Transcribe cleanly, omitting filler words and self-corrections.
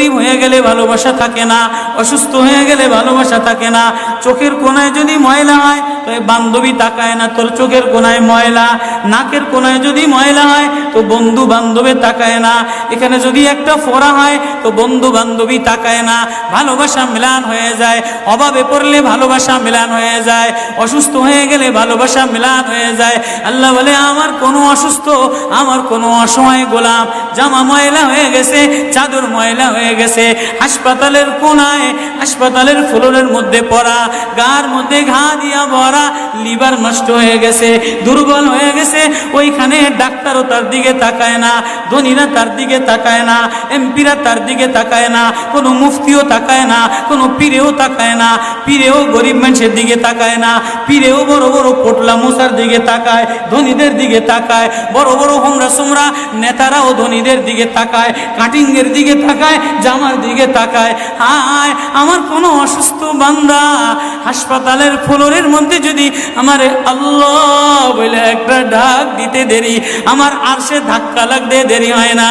গরিব হয়ে গেলে ভালোবাসা থাকে না, অসুস্থ হয়ে গেলে ভালোবাসা থাকে না। চোখের কোনায় যদি ময়লা হয় তো বান্ধবী তাকায় না তোর চোখের কোনায় ময়লা, নাকের কোনায় যদি ময়লা হয় তো বন্ধু বান্ধবে তাকায় না, এখানে যদি একটা ফোড়া হয় তো বন্ধু বান্ধবী তাকায় না। ভালোবাসা মিলান হয়ে যায়, অভাবে পড়লে ভালোবাসা মিলান হয়ে যায়, অসুস্থ হয়ে গেলে ভালোবাসা মিলান হয়ে যায়। আল্লাহ বলে আমার কোনো অসুস্থ, আমার কোনো অসহায় গোলাম জামা ময়লা হয়ে গেছে, চাদর ময়লা হয়ে গেছে, হাসপাতালের কোনায় হাসপাতালের ফ্লোরের মধ্যে পড়া, গার মধ্যে ঘা দিয়া ভরা, লিভার নষ্ট হয়ে গেছে, দুর্বল হয়ে গেছে, ওইখানে ডাক্তারও তার দিকে তাকায় না, ধনীরা তার দিকে তাকায় না, এমপিরা তার দিকে তাকায় না, কোনো মুফতিও তাকায় না, কোনো পীরেও তাকায় না, পীরেও গরিব মানুষের দিকে তাকায় না, পীরেও বড় বড় পোটলা মশার দিকে তাকায়, ধনীদের দিকে তাকায়, বড় বড় হোমরা সোমরা নেতারাও ধনীদের দিকে তাকায়, কাটিংয়ের দিকে তাকায়, জামার দিকে তাকায়। হায় আমার কোনো অসুস্থ বান্দা হাসপাতালের ফ্লোরের মধ্যে যদি আমারে আল্লাহ বলে একটা ডাক দিতে দেরি, আমার আরশে ধাক্কা লাগতে দেরি হয় না।